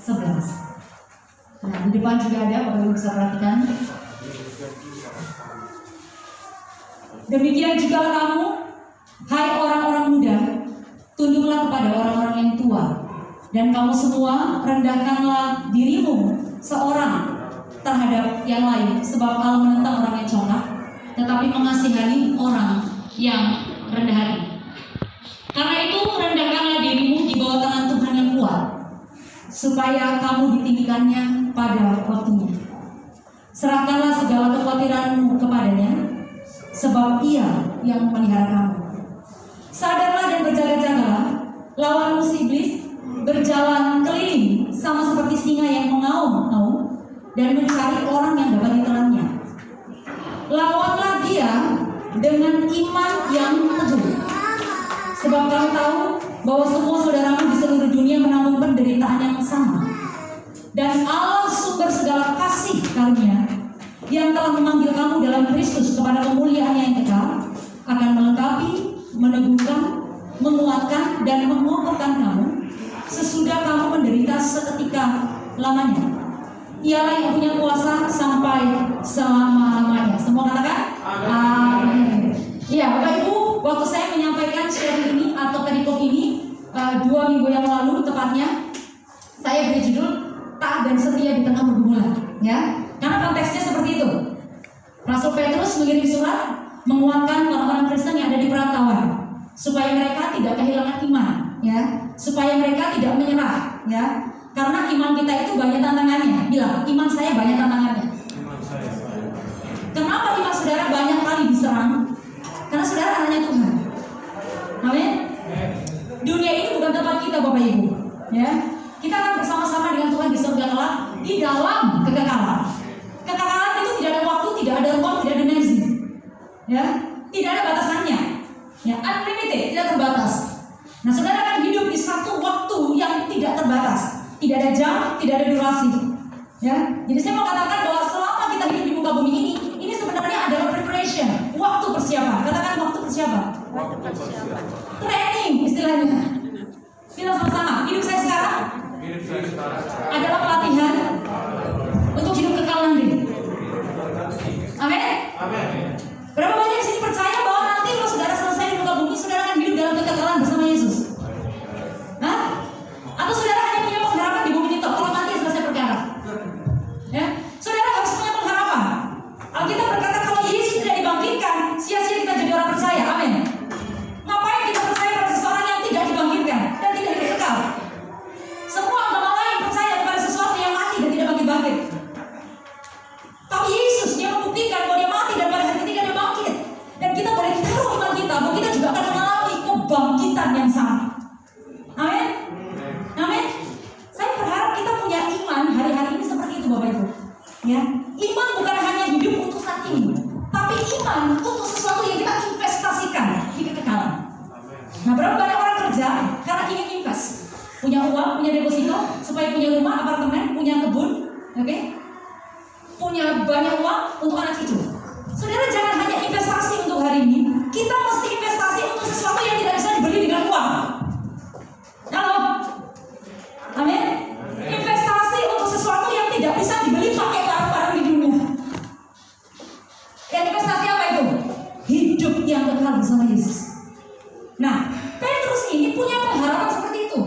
11. Nah, di depan juga ada, Bapak Ibu bisa perhatikan. Demikian juga kamu, hai orang-orang muda, tunduklah kepada orang-orang yang tua, dan kamu semua rendahkanlah dirimu seorang terhadap yang lain, sebab Allah menentang orang yang corak, tetapi mengasihani orang yang rendah hati. Karena itu rendahkanlah dirimu di bawah tangan Tuhan yang kuat, supaya kamu ditinggikannya pada waktunya. Serahkanlah segala kekhawatiranmu kepadanya, sebab Ia yang memelihara kamu. Sadarlah dan berjaga-jagalah, lawan musuh iblis berjalan keliling sama seperti singa yang mengaum-ngaum dan mencari orang yang dapat ditelannya. Lawanlah dia dengan iman yang teguh, sebab kamu tahu bahwa semua saudaramu di seluruh dunia menanggung penderitaan yang sama. Dan Allah sumber segala kasih karunia yang telah memanggil kamu dalam Kristus kepada kemuliaan yang kekal, akan melengkapi, meneguhkan, menguatkan, dan mengokohkan kamu sesudah kamu menderita seketika lamanya. Ialah yang punya kuasa sampai selama-lamanya. Semua katakan amin. Iya, Bapak Ibu, waktu saya menyampaikan sharing ini atau perikop ini 2 minggu yang lalu tepatnya, saya beri judul taat dan setia di tengah pergumulan, ya. Karena konteksnya seperti itu. Rasul Petrus mengirim surat menguatkan orang-orang Kristen yang ada di perantauan supaya mereka tidak kehilangan iman, ya, supaya mereka tidak menyerah, ya. Karena iman kita itu banyak tantangannya. Bilang, iman saya banyak tantangannya. Kenapa iman saudara banyak kali diserang? Karena saudara anaknya Tuhan. Amin. Dunia ini bukan tempat kita, Bapak Ibu, ya. Kita akan bersama-sama dengan Tuhan di surga kelak di dalam kekekalan. Kekekalan itu tidak ada waktu, tidak ada ruang, tidak ada energi, ya, tidak ada batasannya, ya, unlimited, tidak terbatas. Nah, saudara akan hidup di satu waktu yang tidak terbatas, tidak ada jam, tidak ada durasi, ya. Jadi saya mau katakan bahwa selama kita hidup di muka bumi ini sebenarnya adalah preparation, waktu persiapan. Katakan waktu persiapan. Waktu persiapan. Training istilahnya. Bilang sama-sama, hidup saya sekarang adalah pelatihan untuk hidup kekal nanti. Amin. Amin. Berapa banyak di sini percaya bahwa nanti kalau saudara selesai di muka bumi, saudara akan hidup dalam kekekalan bersama Yesus? Hah? Atau saudara hanya punya pengharapan di bumi ini kalau mati selesai perkara? Ya, saudara harus punya pengharapan. Alkitab berkata kalau Yesus tidak dibangkitkan, sia-sia kita jadi orang percaya. Amin. Ngapain kita percaya pada seseorang yang tidak dibangkitkan dan tidak hidup kekal? Semua agama lain percaya kepada sesuatu yang mati dan tidak bangkit-bangkit. Tapi Yesus yang membuktikan bahwa dia mati dan pada hari ketiga dia bangkit. Dan kita boleh taruh iman kita bahwa kita juga akan mengalami kebangkitan yang sama. Amin. Amin. Saya berharap kita punya iman hari-hari ini seperti itu, Bapak Ibu. Ya, iman bukan hanya hidup untuk saat ini, tapi iman untuk sesuatu yang kita investasikan di kekekalan. Nah, berapa banyak orang kerja karena ingin invest, punya uang, punya deposito, supaya punya rumah, apartemen, punya kebun, oke? Punya banyak uang untuk anak cucu. Saudara jangan hanya investasi untuk hari ini, kita mesti investasi untuk sesuatu yang tidak bisa dibeli dengan uang. Halo? Amin. Investasi untuk sesuatu yang tidak bisa dibeli pakai barang-barang di dunia. Dan investasi apa itu? Hidup yang kekal bersama Yesus. Nah, Petrus ini punya pengharapan seperti itu.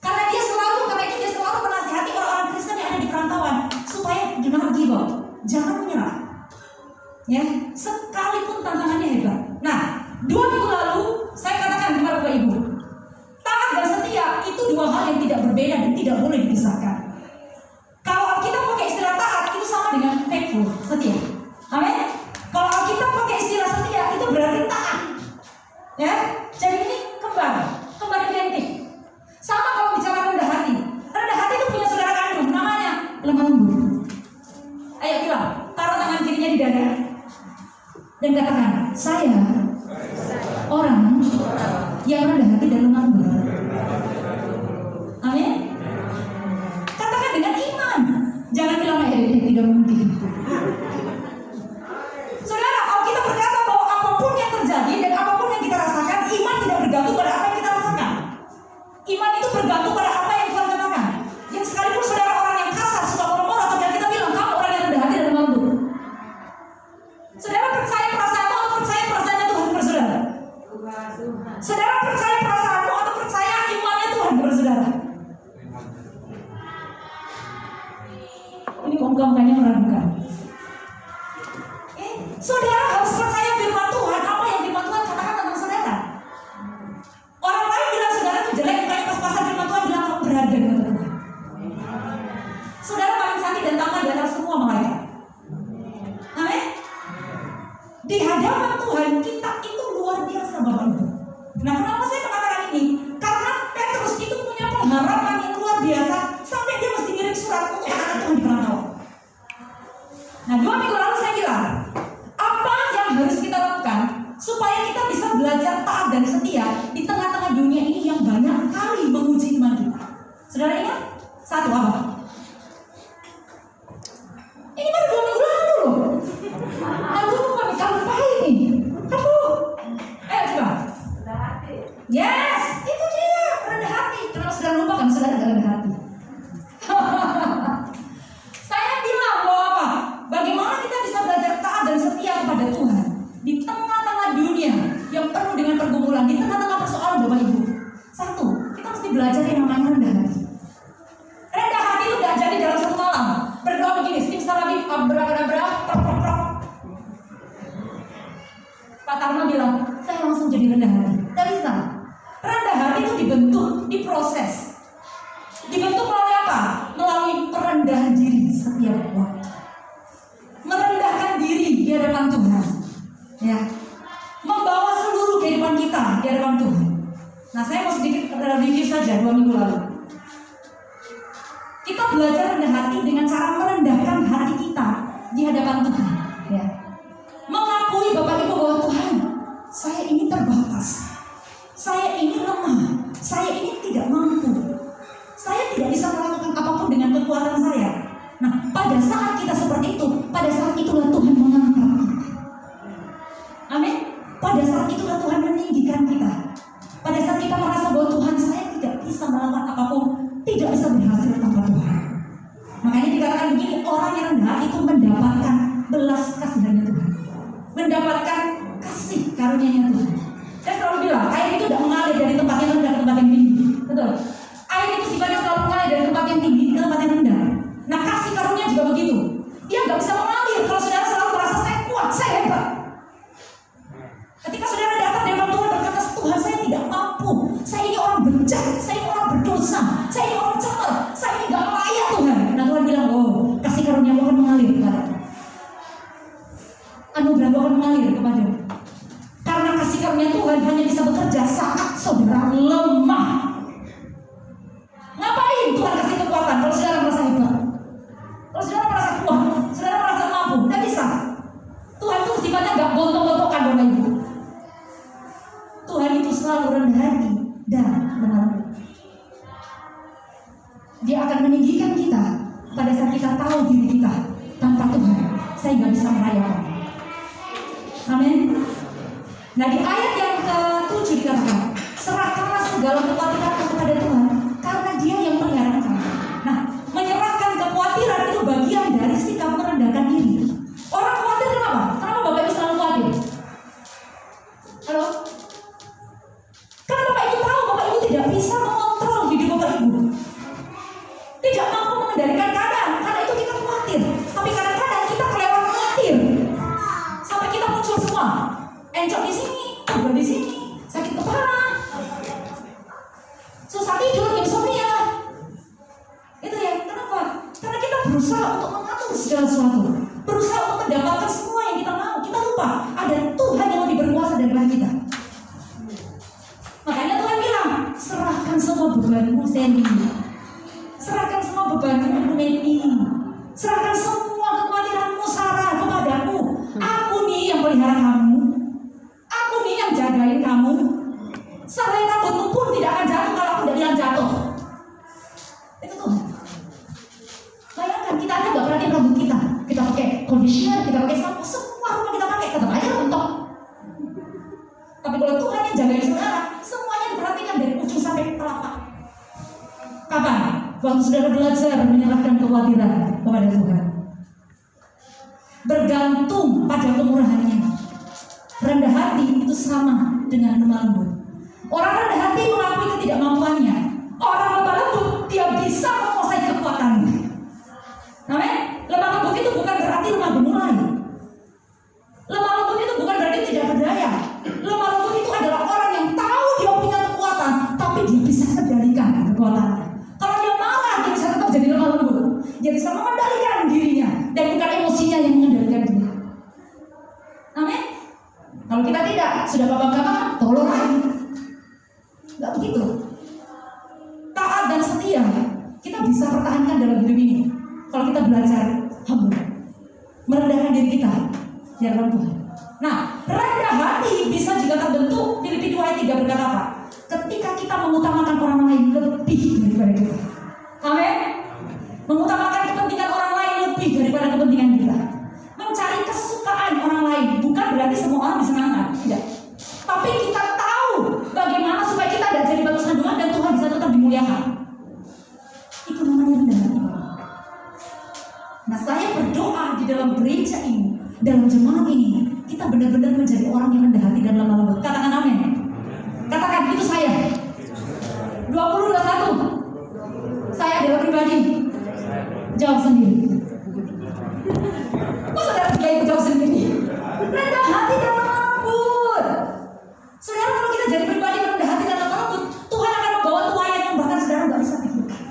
Karena itu dia selalu menasihati orang-orang Kristen yang ada di perantauan supaya jangan give up, jangan menyerah. Ya, sekalipun tantangannya hebat. Nah, 2 minggu lalu saya katakan kepada Bapak Ibu, taat dan setia itu 2 hal yang tidak berbeda dan tidak boleh dipisahkan. Kalau kita pakai istilah taat itu sama dengan faithful, setia. Amin. Kalau kita pakai istilah setia itu berarti taat. Ya, jadi ini kembar identik. Sama kalau bicara rendah hati. Rendah hati itu punya saudara kandung, namanya lemah lembut. Ayo bilang, taruh tangan kirinya di dada dan katakan, saya orang yang rendah hati dan lemah lembut. Amin. Katakan dengan iman. Jangan bilang tidak mungkin. Saudara, Alkitab berkata bahwa apapun yang terjadi dan apapun yang kita rasakan, iman tidak bergantung pada apa yang kita rasakan. Iman itu bergantung pada apa yang Tuhan katakan. Yang sekalipun saudara kok muka-mukanya meragukan? Saudara harus percaya firman Tuhan. Apa yang firman Tuhan katakan tentang saudara? Orang lain bilang saudara itu jelek, bukannya pas-pasan firman Tuhan bilang kamu berharga di mata Tuhan. Saudara paling cantik dan tampan di antara semua malaikat. Amin. Di hadapan Tuhan kita itu luar biasa Bapak Ibu. Nah, kenapa saya mengatakan ini? Karena Petrus itu punya pengharapan yang luar biasa sampai dia mesti ngirim surat untuk anak Tuhan di perantauan. Nah, 2 minggu lalu saya bilang, apa yang harus kita lakukan supaya kita bisa belajar taat dan setia di tengah-tengah dunia ini yang banyak kali menguji iman kita? Saudara ingat? Satu apa? Ini baru 2 minggu lalu loh. Lalu lupa ini. Aduh. Ayo coba. Yes, itu dia, rendah hati. Kenapa saudara lupa kan saudara rendah hati? Saya bilang bahwa apa? Bagaimana kita bisa belajar taat dan setia kepada Tuhan di tengah-tengah dunia yang penuh dengan pergumulan, di tengah-tengah persoalan Bapak Ibu. Satu, kita mesti belajar yang namanya rendah hati. Rendah hati itu tidak jadi dalam satu malam. Berdoa begini, simsalabim, abrakadabra, prok. Pak Tarno bilang, saya langsung jadi rendah hati. Tidak bisa. Rendah hati itu dibentuk, diproses. Dibentuk melalui apa? Melalui perendahan diri setiap waktu. Merendahkan diri di hadapan Tuhan. Ya. Membawa seluruh kehidupan kita di hadapan Tuhan. Nah, saya mau sedikit review saja 2 minggu lalu. Kita belajar rendah hati dengan cara merendahkan hati kita di hadapan Tuhan. Ya. Mengakui Bapak Ibu bahwa Tuhan, saya ini terbatas. Saya ini lemah. Saya ini tidak mampu. Saya tidak bisa melakukan apapun dengan kekuatan saya. Nah, pada saat kita seperti itu, pada saat itulah Tuhan mengangkat kita. Amin. Pada saat itulah Tuhan meninggikan kita. Pada saat kita merasa bahwa Tuhan, saya tidak bisa melakukan apapun, tidak bisa berhasil tanpa Tuhan. Makanya dikatakan begini, orang yang rendah itu mendapatkan belas kasihannya Tuhan, mendapatkan kasih karunia-Nya Tuhan. Saya selalu bilang, air itu tidak mengalir dari tempat yang rendah ke tempat yang tinggi. Betul. Air itu sifatnya selalu mengalir dari tempat yang tinggi ke tempat yang rendah. Nah, kasih karunia juga begitu. Dia nggak bisa mengalir kalau saudara selalu merasa saya kuat, saya hebat. Ketika saudara datang di hadapan Tuhan berkata, Tuhan saya tidak mampu, saya ini orang bejat, saya ini orang berdosa, saya ini orang cemer, saya ini nggak layak Tuhan. Nah, Tuhan bilang, oh, kasih karunia akan mengalir kepada anugerah akan mengalir kepada. Karena kasih karunia Tuhan hanya bisa bekerja saat saudara lemah. Ngapain Tuhan kasih kekuatan kalau saudara merasa hebat? Kalau saudara merasa kuat, saudara merasa mampu, tidak bisa. Tuhan itu sifatnya nggak gontok-gontokan Bapak Ibu. Tuhan itu selalu rendah hati dan mengampuni. Dia akan meninggikan kita pada saat kita tahu diri kita tanpa Tuhan saya nggak bisa merayakan. Amin. Nah, di ayat yang ke-7 dikatakan, serahkanlah segala kekhawatiran kepada Tuhan, karena Dia yang melihara kamu. Nah, menyerahkan kekhawatiran itu bagian dari sikap merendahkan diri. Orang khawatir kenapa? Kenapa Bapak Ibu selalu khawatir? Halo? Karena Bapak Ibu tahu Bapak Ibu tidak bisa mengontrol hidup Bapak Ibu, tidak mampu mengendalikan keadaan. Karena itu kita khawatir. Tapi kadang-kadang kita kelewat khawatir sampai kita muncul semua. Encok di sini, kubur di sini, sakit kepala, susah tidur, insomnia. Itu ya, kenapa? Karena kita berusaha untuk mengatur segala sesuatu, berusaha untuk mendapatkan semua yang kita mau. Kita lupa ada Tuhan yang lebih berkuasa daripada kita. Makanya Tuhan bilang, serahkan semua bebanmu Sandy, serahkan semua bebanmu Mandy, serahkan semua kekhawatiranmu Sarah kepadaku. Aku nih yang pelihara kamu, aku nih yang jagain kamu. Selai rambutmu pun tidak akan jatuh kalau aku tidak bilang jatuh. Itu Tuhan. Bayangkan, kita aja nggak perhatiin rambut kita. Kita pakai conditioner, kita pakai sampo, semua rumah kita pakai, tetap aja rontok. Tapi kalau Tuhan yang jagain saudara, semuanya diperhatikan dari ujung sampai telapak. Kapan? Waktu saudara belajar menyerahkan kekhawatiran kepada Tuhan, bergantung pada kemurahannya. Rendah hati itu sama dengan lemah lembut. Orang rendah hati mengakui ketidakmampuannya. Orang lemah lembut, dia bisa menguasai kekuatannya. Amin. Lemah jadi lemah lembut. Dia bisa mengendalikan dirinya dan bukan emosinya yang mengendalikan dia. Amin. Kalau kita tidak, sudah babak-babak, tolong lagi. Enggak begitu. Taat dan setia kita bisa pertahankan dalam hidup ini kalau kita belajar humble, merendahkan diri kita di hadapan Tuhan. Nah, rendah hati bisa juga terbentuk. Filipi 2 ayat 3 berkata apa? Ketika kita mengutamakan orang lain lebih daripada kita. Amin. Mengutamakan kepentingan orang lain lebih daripada kepentingan kita. Mencari kesukaan orang lain bukan berarti semua orang disenangkan, tidak. Tapi kita tahu bagaimana supaya kita tidak jadi batu sandungan dan Tuhan bisa tetap dimuliakan. Itu namanya rendah hati. Nah, saya berdoa di dalam gereja ini, dalam jemaat ini, kita benar-benar menjadi orang yang rendah hati dan lemah lembut. Katakan amin. Katakan, itu saya. 2021. Saya adalah pribadi. Jawab sendiri. Kok saudara juga ikut jawab sendiri? Rendah hati dan lemah lembut. Saudara, kalau kita jadi pribadi rendah hati dan lemah lembut, Tuhan akan membawa tuayan yang bahkan saudara nggak bisa pikirkan.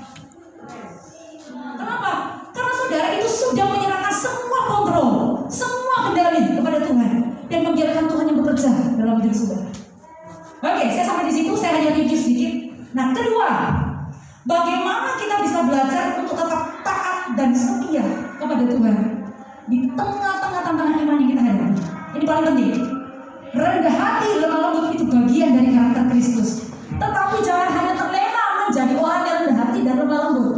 Kenapa? Karena saudara itu sudah menyerahkan semua kontrol, semua kendali kepada Tuhan dan membiarkan Tuhan yang bekerja dalam hidup saudara. Oke, saya sampai di situ, saya hanya review sedikit. Nah, kedua, bagaimana kita bisa belajar untuk tetap taat dan setia kepada Tuhan di tengah-tengah tantangan iman yang kita hadapi. Ini paling penting. Rendah hati, lemah lembut itu bagian dari karakter Kristus. Tetapi jangan hanya terlena menjadi orang yang rendah hati dan lemah lembut.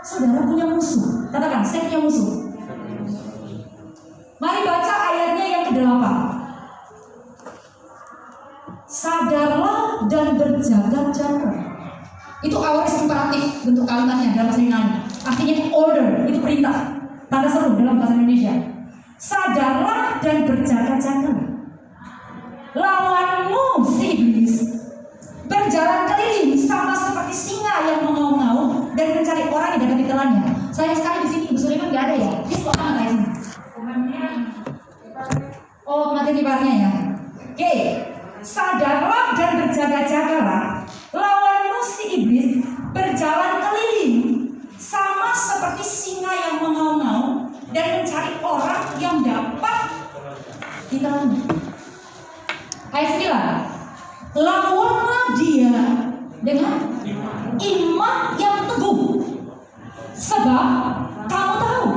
Saudara punya musuh. Katakan, saya punya musuh. Mari baca ayatnya yang ke-8. Sadarlah dan berjaga-jaga. Itu aorist imperatif bentuk kalimatnya dalam bahasa Yunani. Artinya order, itu perintah. Tanda seru dalam bahasa Indonesia. Sadarlah dan berjaga-jaga. Lawanmu si iblis berjalan keliling sama seperti singa yang mengaum-ngaum dan mencari orang yang dapat ditelannya. Sayang sekali di sini Ibu Sulaiman nggak ada ya. Ini kok sama kayak ini. Oh, materi iparnya ya. Oke. Sadarlah dan berjaga-jagalah. Lawanmu si iblis berjalan keliling sama seperti singa yang mengaum-ngaum dan mencari orang yang dapat ditelannya. Ayat 9. Lawanlah dia dengan iman yang teguh, sebab kamu tahu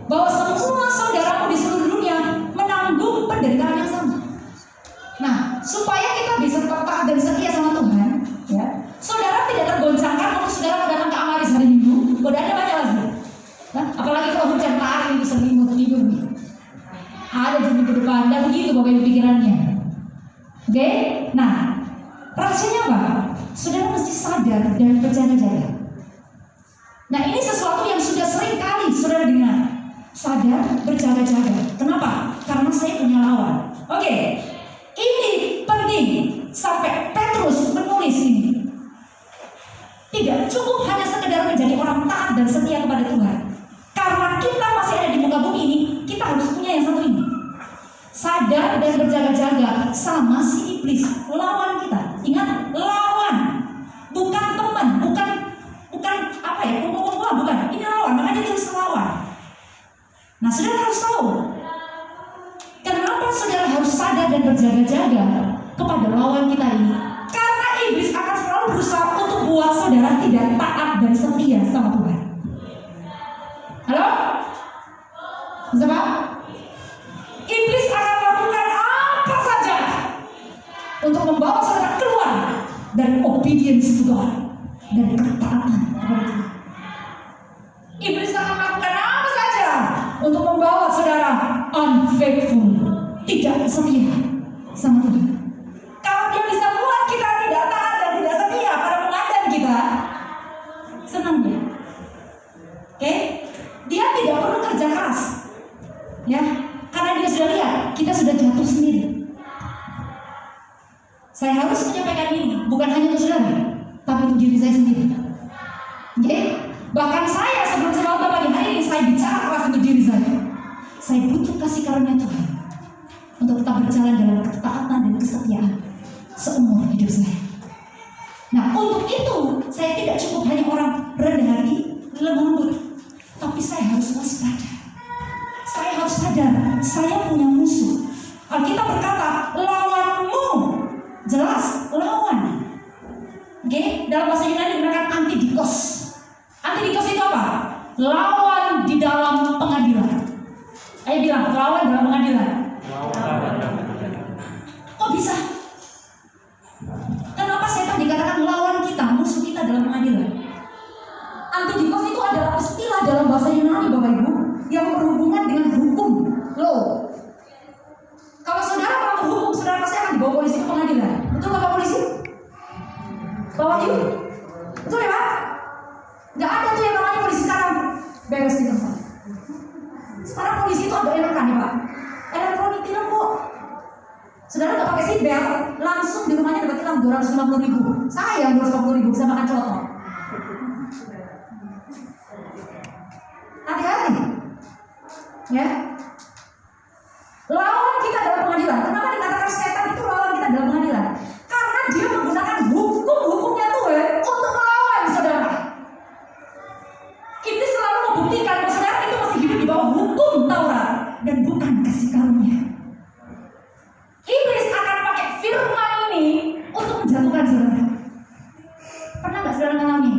bahwa semua saudaramu di seluruh dunia menanggung penderitaan yang sama. Nah, supaya kita bisa tetap taat dan setia sama Tuhan, ya, saudara tidak tergoncangkan kalau saudara datang ke Amaris hari Minggu, godaannya banyak lagi. Nah, apalagi kalau hujan tarik itu selimut tidur nih. Ada di minggu depan, dan begitu Bapak Ibu pikirannya. Oke, nah, rahasianya apa? Saudara mesti sadar dan berjaga-jaga. Nah, ini sesuatu yang sudah sering kali saudara dengar. Sadar, berjaga-jaga. Kenapa? Karena saya punya lawan. Oke, ini penting sampai Petrus menulis ini. Tidak cukup hanya sekedar menjadi orang taat dan setia kepada Tuhan. Karena kita masih ada di muka bumi ini, kita harus punya yang satu ini. Sadar dan berjaga-jaga sama si iblis, lawan kita. Ingat, lawan, bukan teman, bukan apa ya, kumpul-kumpul, bukan. Ini lawan, makanya dia harus lawan. Nah, saudara harus tahu kenapa saudara harus sadar dan berjaga-jaga kepada lawan kita ini. Karena iblis akan selalu berusaha untuk buat saudara tidak taat dan setia sama Tuhan. Halo? Bisa Pak? Iblis akan melakukan apa saja untuk membawa saudara keluar dari obedience to God, dari ketaatan kepada Tuhan. Iblis akan melakukan apa saja untuk membawa saudara unfaithful, tidak setia sama Tuhan. Kalau dia bisa buat kita tidak taat dan tidak setia pada pengantin kita, senang dia. Oke? Dia tidak perlu kerja keras, ya. Karena dia sudah lihat, kita sudah jatuh sendiri. Saya harus menyampaikan ini, bukan hanya untuk saudara, tapi untuk diri saya sendiri. Oke? Bahkan saya sebelum saya bawa pagi hari ini, saya bicara keras untuk diri saya. Saya butuh kasih karunia Tuhan untuk tetap berjalan dalam ketaatan dan kesetiaan seumur hidup saya. Nah, untuk itu saya tidak cukup hanya orang rendah hati, lemah lembut, tapi saya harus waspada. Saya harus sadar, saya punya musuh. Alkitab berkata, lawanmu, jelas lawan. Oke, dalam bahasa Yunani digunakan antidikos. Antidikos itu apa? Lawan di dalam pengadilan. Ayo bilang, lawan dalam pengadilan. Kok bisa? Kenapa setan dikatakan lawan kita, musuh kita dalam pengadilan? Antidikos itu adalah istilah dalam bahasa Yunani, Bapak Ibu, yang berhubungan dengan hukum, law. Kalau saudara melanggar hukum, saudara pasti akan dibawa polisi ke pengadilan. Betul Bapak polisi? Bapak Ibu? Betul ya Pak? Gak ada tuh yang namanya polisi sekarang beres di tempat. Sekarang polisi itu agak enakan ya Pak. Elektronik tilang kok. Saudara gak pakai seatbelt, langsung di rumahnya dapat tilang 250.000. Sayang 250.000 bisa makan coto. Hati-hati. Ya. Lawan kita dalam pengadilan. Kenapa dikatakan setan itu lawan kita dalam pengadilan? Karena dia menggunakan hukum-hukumnya Tuhan untuk melawan saudara. Iblis selalu membuktikan bahwa saudara itu masih hidup di bawah hukum Taurat dan bukan kasih karunia. Iblis akan pakai firman ini untuk menjatuhkan saudara. Pernah nggak saudara mengalami?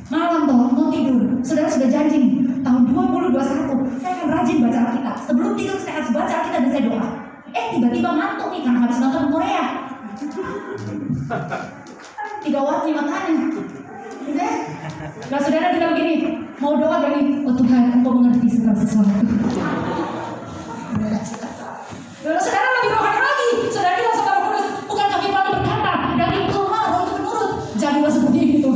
Malam toh mau tidur, saudara sudah janji tahun 2021 saya akan rajin baca Alkitab. Sebelum tidur saya harus baca Alkitab dan saya doa. Tiba-tiba ngantuk nih karena habis nonton Korea. 3 watt nih matanya. Nah saudara bilang begini, mau doa gak nih? Oh Tuhan, Engkau mengerti segala sesuatu. Lalu saudara lebih rohani lagi. Saudara bilang sama Roh Kudus, bukan kami malu berkata dan itu roh itu menurut. Jadilah seperti itu.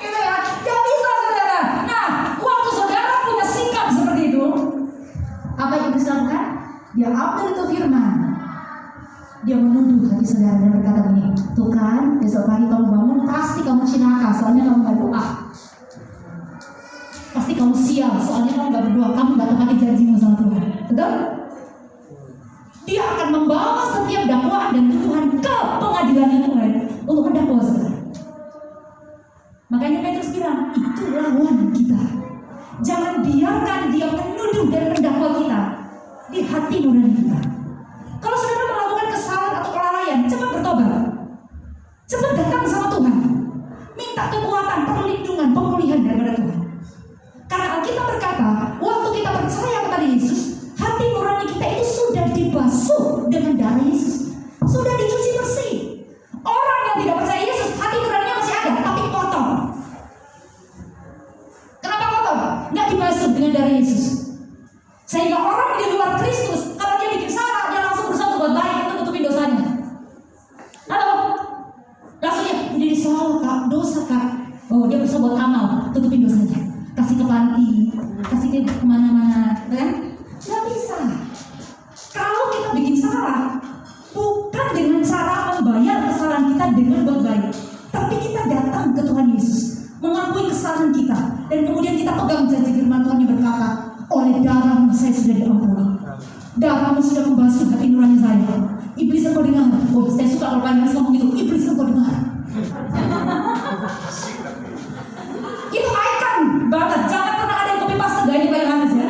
Gitu ya, gak bisa saudara. Nah, waktu saudara punya sikap seperti itu, apa yang Iblis lakukan? Dia ambil itu firman. Dia menuduh hati saudara dan berkata begini, tuh kan, besok pagi kamu bangun pasti kamu cinaka, soalnya kamu gak doa. Pasti kamu sial, soalnya kamu gak berdoa, kamu gak tepati janjimu sama Tuhan. Betul? Dia akan membawa setiap dakwaan dan tuduhan ke pengadilan Tuhan untuk mendakwa saudara. Makanya Petrus bilang, itu lawan kita. Jangan biarkan dia menuduh dan mendakwa kita di hati nurani kita. Kalau saudara melakukan kesalahan atau kelalaian, cepat bertobat. Cepat datang sama Tuhan. Minta kekuatan, perlindungan, pemulihan daripada Tuhan. Karena Alkitab berkata, waktu kita percaya kepada Yesus, hati nurani kita itu sudah dibasuh dengan darah Yesus. Sudah dicuci bersih. Orang yang tidak percaya Yesus, hati nuraninya masih ada, tapi kotor. Kenapa kotor? Nggak dibasuh dengan darah Yesus. Sehingga orang di luar Kristus, kalau dia bikin salah, dia langsung berusaha buat baik untuk tutupin dosanya. Halo? Langsung ya, ini salah kak, dosa kak. Oh, dia berusaha buat amal, tutupin dosanya. Kasih ke panti, kasih dia kemana-mana, kan? Nggak bisa. Kalau kita bikin salah, bukan dengan cara membayar kesalahan kita dengan buat baik, tapi kita datang ke Tuhan Yesus, mengakui kesalahan kita, dan kemudian kita pegang janji firman Tuhan yang berkata, oleh darahmu saya sudah diampuni. Darahmu sudah membasuh hati nurani saya. Iblis engkau dengar. Oh, saya suka kalau Pak ngomong gitu. Iblis engkau dengar. Itu icon banget. Jangan pernah ada yang copy paste gaya Pak Yohanes ya.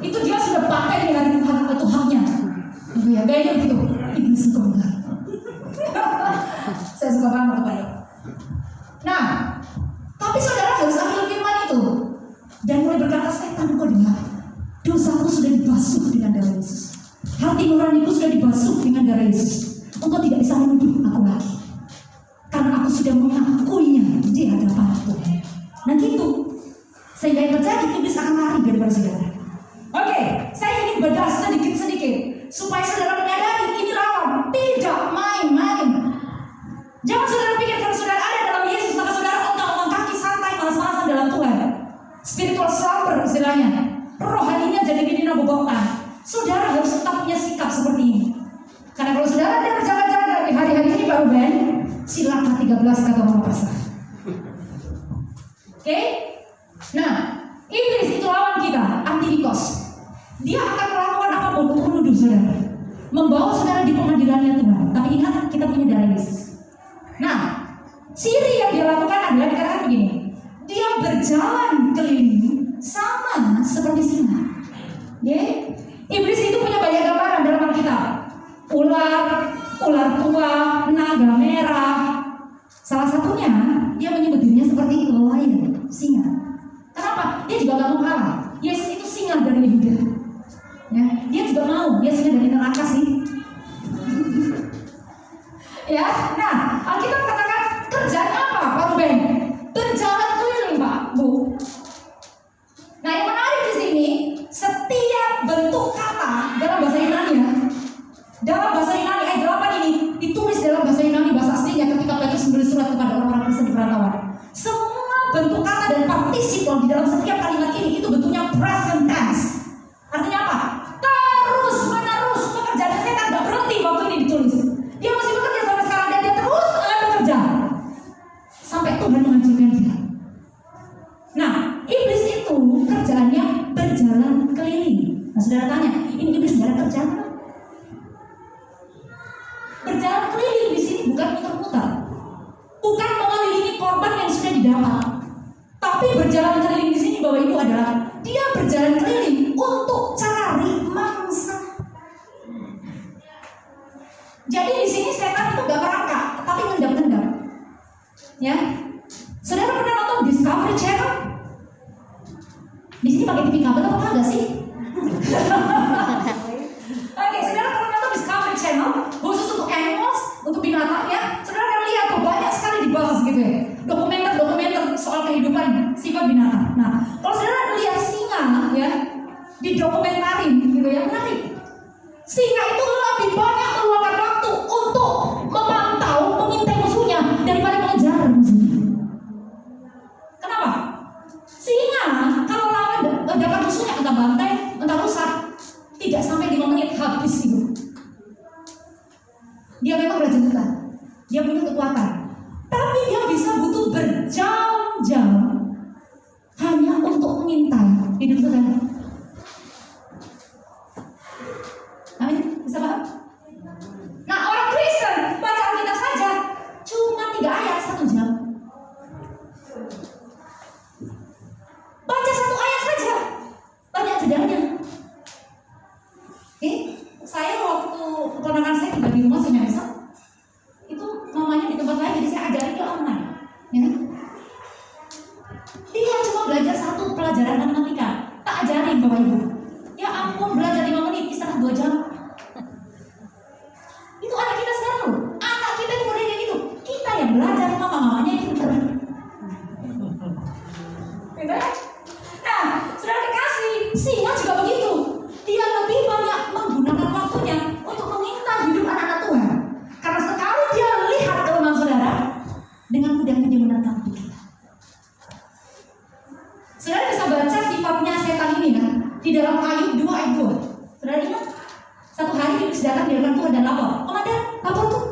Itu dia sudah pakai di hari Tuhan atau haknya. Gitu ya, gayanya begitu. Iblis engkau dengar. Saya suka banget Pak Yohanes. Nah, tapi saudara harus ambil firman itu dan mulai berkata, setan kau dengar, dosaku sudah dibasuh dengan darah Yesus, hati nuraniku sudah dibasuh dengan darah Yesus. Engkau tidak bisa menuduh aku lagi, karena aku sudah mengakuinya di hadapan Tuhan. Nah gitu, sehingga yang terjadi iblis akan lari daripada saudara. Oke, saya ingin bedah sedikit-sedikit supaya saudara menyadari ini lawan tidak main-main. Jangan saudara pikir kalau saudara ada dalam Yesus maka saudara ongkang-ongkang kaki santai malas-malasan dalam Tuhan. Spiritual slumber istilahnya. Rohaninya jadi dinabobokan. Saudara harus tetap punya sikap seperti ini. Karena kalau saudara tidak berjaga-jaga di hari-hari ini baru Ben, silakan 13 kata Mama Pasar. Oke? Nah, iblis itu lawan kita, antidikos. Dia akan melakukan apapun untuk menuduh saudara, membawa saudara di pengadilannya Tuhan. Tapi ingat, kita punya ciri yang dia lakukan adalah dikatakan begini, dia berjalan keliling sama seperti singa. Iblis itu punya banyak gambaran dalam Alkitab. Ular tua, naga merah. Salah satunya dia menyebut dirinya seperti lion, singa. Kenapa? Dia juga gak mau kalah. Yesus itu singa dari Yehuda. Ya, dia juga mau, dia singa dari neraka sih. Ya, nah Alkitab katakan kerjanya apa, Pak Ruben? Berjalan keliling, Pak, Bu. Nah, yang menarik di sini, setiap bentuk kata dalam bahasa Yunani ayat 8 ini ditulis dalam bahasa Yunani, bahasa aslinya ketika Petrus menulis surat kepada orang-orang Kristen di perantauan. Semua bentuk kata dan partisipal di dalam setiap kalimat ini itu bentuknya present tense. Artinya apa? Terus menerus pekerjaan setan gak berhenti waktu ini ditulis. Dia masih bekerja sampai sekarang dan dia terus akan bekerja sampai Tuhan menghancurkan dia. Nah, iblis itu kerjaannya berjalan keliling. Nah, saudara tanya, ini iblis gak ada kerjaan? Berjalan keliling di sini bukan muter-muter, bukan mengelilingi korban yang sudah didapat, tapi berjalan keliling di sini Bapak Ibu adalah dia berjalan keliling untuk cari mangsa. Jadi di sini setan itu gak merangkak, tapi ngendap-ngendap. Ya, saudara pernah nonton Discovery Channel? Di sini pakai TV kabel apa enggak sih? Oke, saudara pernah nonton Discovery Channel khusus untuk animals, untuk binatang ya? Saudara akan lihat tuh banyak sekali dibahas gitu ya. Dokumenter soal kehidupan sifat binatang. Nah, kalau saudara lihat singa ya, didokumentarin gitu ya, menarik. Singa itu lebih banyak meluangkan waktu untuk memantau, mengintai musuhnya daripada mengejar musuhnya. Kenapa? Singa kalau lawan dapat musuhnya entah bantai, entah rusak, tidak sampai 5 menit habis itu. Dia memang berjengkel, dia punya kekuatan, tapi dia bisa butuh berjam-jam hanya untuk mengintai hidup saudara. Amin, bisa paham? Nah, orang Kristen baca Alkitab saja cuma 3 ayat 1 jam. Baca 1 ayat saja banyak jedanya. Saya waktu keponakan saya tinggal di rumah saya bisa, itu mamanya di tempat lain, jadi saya ajarin dia online. Ya. Dia cuma belajar 1 pelajaran matematika, tak ajarin Bapak Ibu. Ya ampun, belajar 5 menit, istirahat 2 jam. Itu anak kita sekarang loh. Anak kita itu model kayak gitu. Kita yang belajar, mamanya yang pintar. Nah, saudara kekasih, singa juga begitu. Dia lebih banyak menggunakan waktunya untuk mengintai hidup anak-anak Tuhan. Karena sekali dia lihat kelemahan saudara, dengan mudahnya dia menangkap kita. Saudara bisa baca sifatnya setan ini kan di dalam Ayub 2 ayat 2. Saudara ingat? Satu hari iblis datang di hadapan Tuhan dan lapor. Komandan, lapor tuh.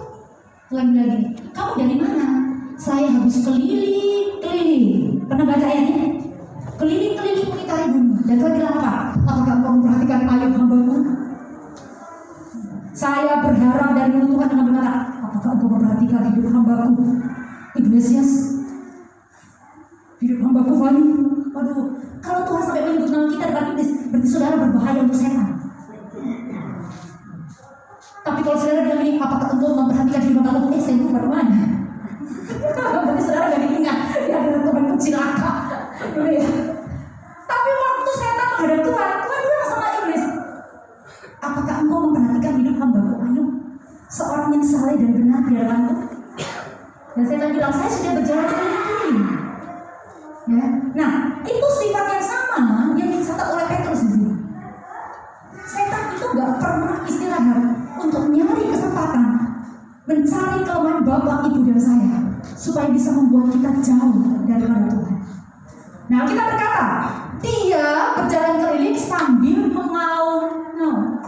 Tuhan bilang gini, kamu dari mana? Saya habis keliling. Pernah baca ayatnya? Keliling-keliling mengitari bumi. Dan Tuhan bilang apa? Apakah engkau memperhatikan Ayub hamba-Mu? Saya berharap dari mulut Tuhan dengan berkata, apakah engkau memperhatikan hidup hamba-Ku Ignatius? Hidup hamba-Ku Fani? Waduh, kalau Tuhan sampai menyebut nama kita depan iblis, berarti saudara berbahaya untuk setan. Tapi kalau saudara bilang ini, apakah engkau memperhatikan hidup hamba-Ku? Saya lupa mana? Berarti saudara gak diingat, ya ada teman kecil celaka. Ya. Tapi waktu setan menghadap Tuhan bilang sama iblis, apakah engkau memperhatikan hidup hamba-Ku Ayub, seorang yang saleh dan benar di hadapan-Ku? Dan setan bilang, saya sudah berjalan keliling. Ya. Nah, itu sifat yang sama yang dicatat oleh Petrus di sini. Setan itu gak pernah istirahat untuk mencari kesempatan, mencari kelemahan Bapak, Ibu, dan saya, supaya bisa membuat kita jauh daripada Tuhan. Nah, kita berkata, dia berjalan keliling sambil mengaum-ngaum.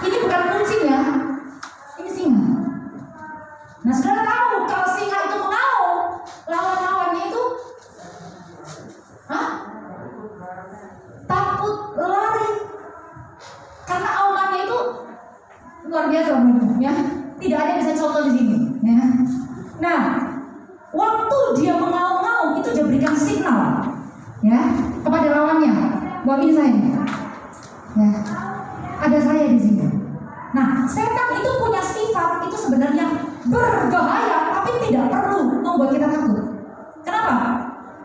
Ini bukan kucing ya, ini singa. Nah, saudara tahu kalau singa itu mengaum, lawan-lawannya itu takut lari. Karena aumannya itu luar biasa ya. Tidak ada yang bisa contoh di sini ya. Nah, ya, kepada lawannya. Bawa ini saya, ya, ada saya di sini. Nah, setan itu punya sifat itu sebenarnya berbahaya, tapi tidak perlu membuat kita takut. Kenapa?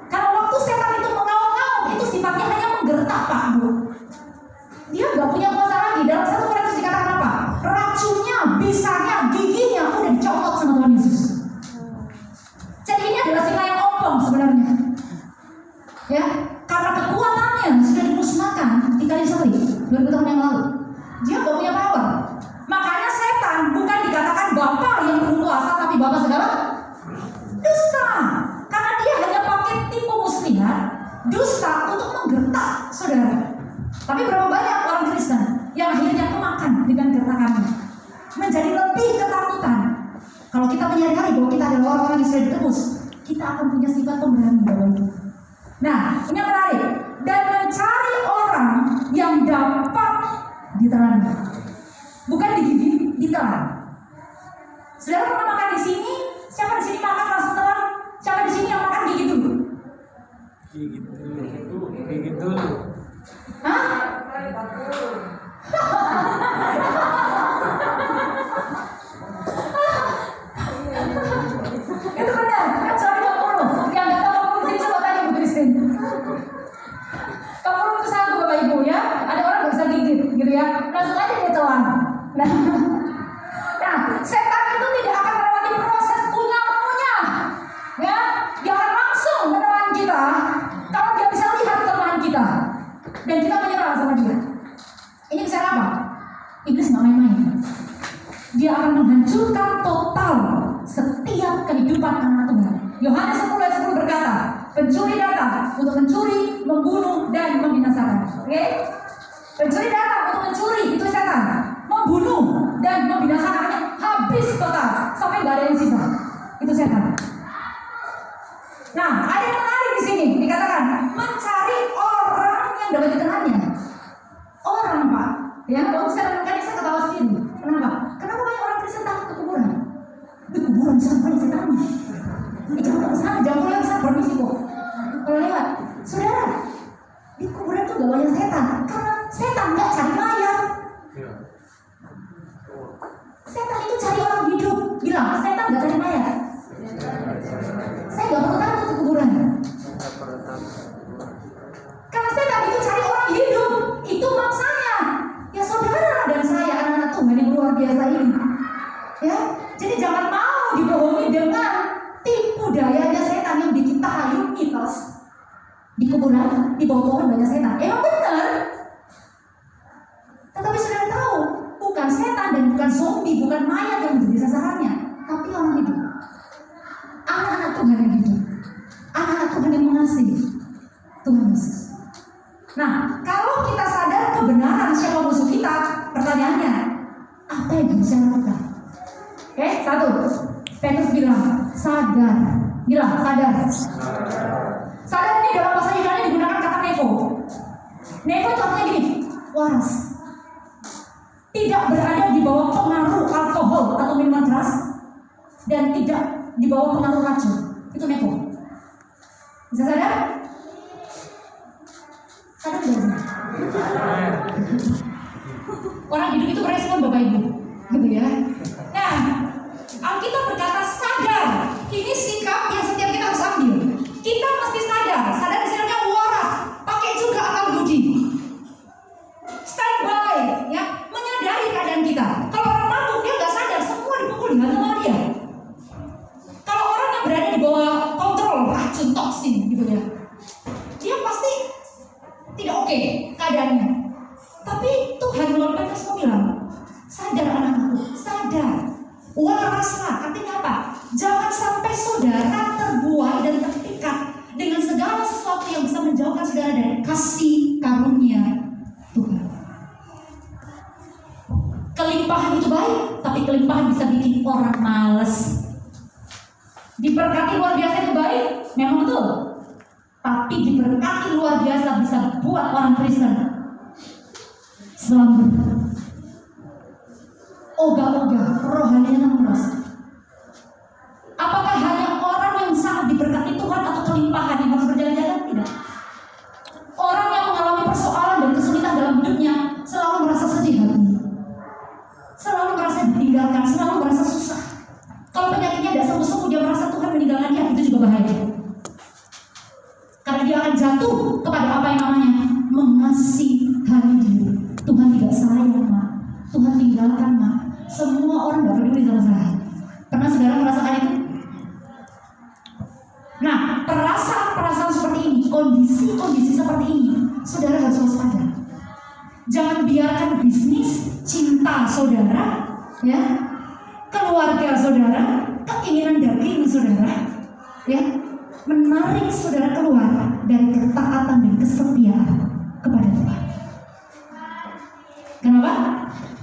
Karena waktu setan itu mengaum-ngaum, itu sifatnya hanya menggertak, Pak, Bu. Dia nggak punya kuasa lagi. Dalam 1 Korintus dikatakan apa? Racunnya, bisanya, giginya udah dicopot sama Tuhan Yesus. Jadi ini adalah singa yang ompong sebenarnya. Ya, karena kekuatannya sudah dimusnahkan di kayu salib 2000 tahun yang lalu. Dia nggak punya power. Makanya setan bukan dikatakan bapa yang berkuasa, tapi bapa segala dusta. Karena dia hanya pakai tipu muslihat, dusta untuk menggertak saudara. Tapi berapa banyak orang Kristen yang akhirnya kemakan dengan gertakannya, menjadi lebih ketakutan. Kalau kita menyadari bahwa kita adalah orang-orang yang sudah ditebus, kita akan punya sifat pemberani Bapak Ibu. Nah, ini yang menarik. Dan mencari orang yang dapat ditelan, bukan digigit, ditelan. Saudara pernah makan di sini? Siapa di sini makan langsung telan? Siapa di sini yang makan gigit dulu? Gigit dulu. Hah? Itu benar, kecuali 20. Yang nggak tahu 20 sini coba tanya Bu Christine. 20 itu satu Bapak Ibu ya. Ada orang nggak bisa gigit gitu ya, langsung aja dia telan. Nah, setan itu tidak akan melewati proses punya, ya. Dia akan langsung menelan kita kalau dia bisa lihat kelemahan kita dan kita menyerah sama dia. Ini bicara apa? Iblis nggak main-main. Dia akan menghancurkan total setiap kehidupan anak Tuhan. Yohanes 10 ayat 10 berkata, pencuri datang untuk mencuri, membunuh, dan membinasakan. Oke? Pencuri datang untuk mencuri, itu setan. Membunuh dan membinasakannya habis total sampai nggak ada yang sisa. Itu setan. Nah, ada yang menarik di sini dikatakan mencari orang yang dapat ditelannya. Orang, Pak. Ya, kalau saya renungkan saya ketawa sendiri. Kenapa? Kenapa banyak orang Kristen takut ke kuburan? Di kuburan sampai setan. Jangan ke sana, jangan pulang ke sana, permisi kok. Kalau lewat, saudara, di kuburan tuh gak banyak setan, karena setan nggak cari mayat. Setan itu cari orang hidup. Bilang, setan nggak cari mayat. Saya nggak perlu takut ke kuburan. Karena setan itu cari orang hidup. Itu maksanya. Ya saudara dan saya, anak-anak Tuhan yang luar biasa ini. Ya, jadi jangan mau dibohongi dengan tipu dayanya setan yang bikin tahayul mitos. Di kuburan, di bawah pohon banyak setan. Emang benar. Tetapi saudara tahu, bukan setan dan bukan zombie, bukan mayat yang menjadi sasarannya, tapi orang hidup. Anak-anak Tuhan yang hidup. Anak-anak Tuhan yang mengasihi Tuhan Yesus. Nah, kalau kita sadar kebenaran siapa musuh kita, pertanyaannya, apa yang bisa lakukan? Oke, 1. Petrus bilang, sadar. Bilang, sadar. Sadar ini dalam bahasa Yunani digunakan kata nevo. Nevo itu artinya gini, waras. Tidak berada di bawah pengaruh alkohol atau minuman keras dan tidak di bawah pengaruh racun. Itu nevo. Bisa sadar? Sadar tidak? Orang hidup itu berespon Bapak Ibu, gitu ya. Nah, Alkitab berkata sadar. Ini sikap yang setiap kita harus ambil. Kita mesti sadar. Sadar istilahnya waras. Pakai juga akal budi. Standby, ya, menyadari keadaan kita. Kalau orang mabuk dia nggak sadar, semua dipukul dengan sama dia. Kalau orang yang berada di bawah kontrol racun toksin, gitu ya, dia pasti tidak oke keadaannya. Tapi Tuhan melalui Petrus mau bilang, sadar anak-anakku, sadar. Waraslah, artinya apa? Jangan sampai saudara terbuai dan terpikat dengan segala sesuatu yang bisa menjauhkan saudara dari kasih karunia Tuhan. Kelimpahan itu baik, tapi kelimpahan bisa bikin orang males. Diberkati luar biasa itu baik, memang betul. Tapi diberkati luar biasa bisa buat orang Kristen selamat. Ogah-ogah, rohaninya merasa. Apakah hanya orang yang sangat diberkati Tuhan atau kelimpahan yang harus berjalan-jalan? Tidak. jatuh kepada apa yang namanya mengasihani diri. Tuhan tidak sayang, Mak. Tuhan tinggalkan, Mak. Semua orang gak peduli sama saya. Pernah saudara merasakan itu? Nah, perasaan-perasaan seperti ini, kondisi-kondisi seperti ini, saudara harus waspada. Jangan biarkan bisnis, cinta saudara, ya, keluarga saudara, keinginan daging saudara, ya, menarik saudara keluar dari ketaatan dan kesetiaan kepada Tuhan. Kenapa?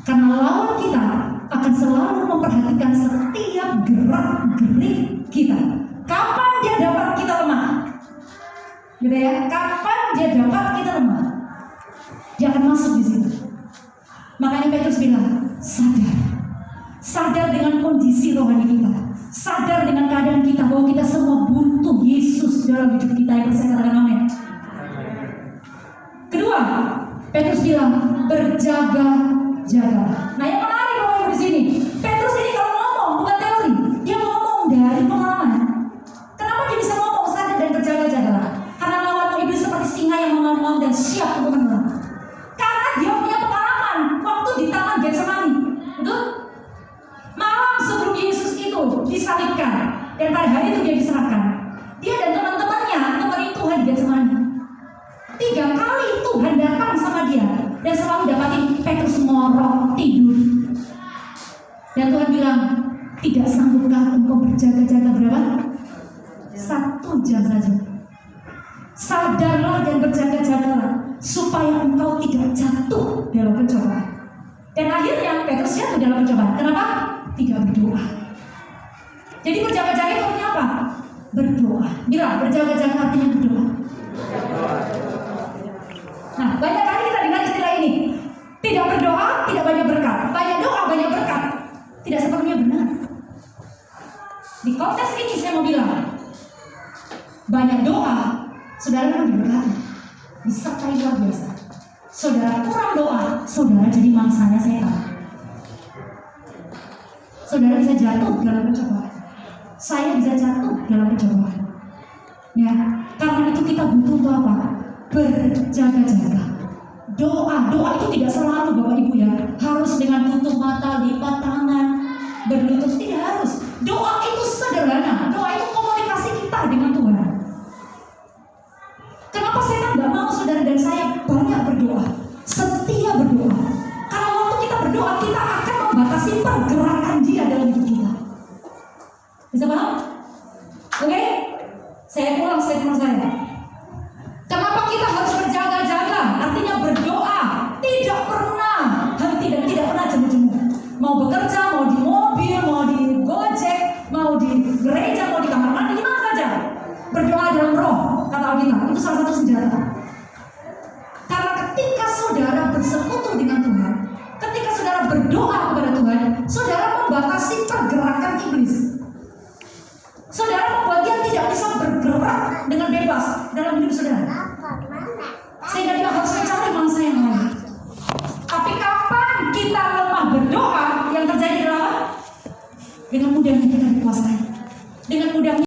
Karena lawan kita akan selalu memperhatikan setiap gerak-gerik kita. Kapan dia dapat kita lemah? Gitu ya. Kapan dia dapat kita lemah? Dia akan masuk di situ. Makanya Petrus bilang, sadar. Sadar dengan kondisi rohani kita. Sadar dengan keadaan kita bahwa kita semua butuh Yesus dalam hidup kita. Yang saya katakan amin. Kedua, Petrus bilang berjaga-jaga. Nah, yang menarik Bapak Ibu di sini, Petrus ini kalau ngomong bukan teori, dia ngomong dari pengalaman. Kenapa dia bisa ngomong sadar dan berjaga-jaga? Karena lawan iblis seperti singa yang mengaum-ngaum dan siap untuk menyerang. Karena dia punya pengalaman waktu di Taman Getsemani, betul? Malam sebelum Yesus itu disalibkan dan pada hari itu dia diserahkan. Dia dan teman-temannya nemenin Tuhan di Getsemani. 3 kali Tuhan datang sama dia dan selalu dapatin Petrus ngorok tidur. Dan Tuhan bilang, tidak sanggupkah engkau berjaga-jaga berapa? 1 jam saja. Sadarlah dan berjaga-jagalah supaya engkau tidak jatuh dalam pencobaan. Dan akhirnya Petrus jatuh dalam pencobaan. Kenapa? Tidak berdoa. Jadi berjaga-jaga itu artinya apa? Berdoa. Bilang berjaga-jaga artinya berdoa. Nah, banyak kali kita dengar istilah ini. Tidak berdoa, tidak banyak berkat. Banyak doa, banyak berkat. Tidak sepenuhnya benar. Di konteks ini saya mau bilang, banyak doa, saudara akan diberkati. Disertai luar biasa. Saudara kurang doa, saudara jadi mangsanya setan. Saudara bisa jatuh dalam pencobaan. Saya bisa jatuh dalam pencobaan. Ya, karena itu kita butuh apa? Berjaga-jaga. Doa itu tidak selalu Bapak Ibu ya harus dengan tutup mata, lipat tangan, berlutut, tidak harus. Doa itu sederhana. Doa itu komunikasi kita dengan Tuhan. Kenapa setan nggak mau saudara dan saya banyak berdoa, setia berdoa? Karena waktu kita berdoa kita akan membatasi pergerakan Dia dalam hidup kita. Bisa paham? Oke? Saya ulang statement saya. Kenapa kita harus berjaga-jaga? Artinya berdoa. Tidak pernah henti dan tidak pernah jemu-jemu. Mau bekerja, mau di mobil, mau di Gojek, mau di gereja, mau di kamar mandi, di mana saja. Berdoa dalam roh, kata Alkitab. Itu salah satu senjata. Karena ketika saudara bersekutu dengan Tuhan, ketika saudara berdoa kepada Tuhan, saudara membatasi pergerakan iblis. Saudara membuat dia tidak bisa bergerak dengan bebas dalam hidup saudara. Sehingga dia harus mencari mangsa yang lain. Tapi kapan kita lemah berdoa, yang terjadi adalah dengan mudahnya kita dikuasai. Dengan mudahnya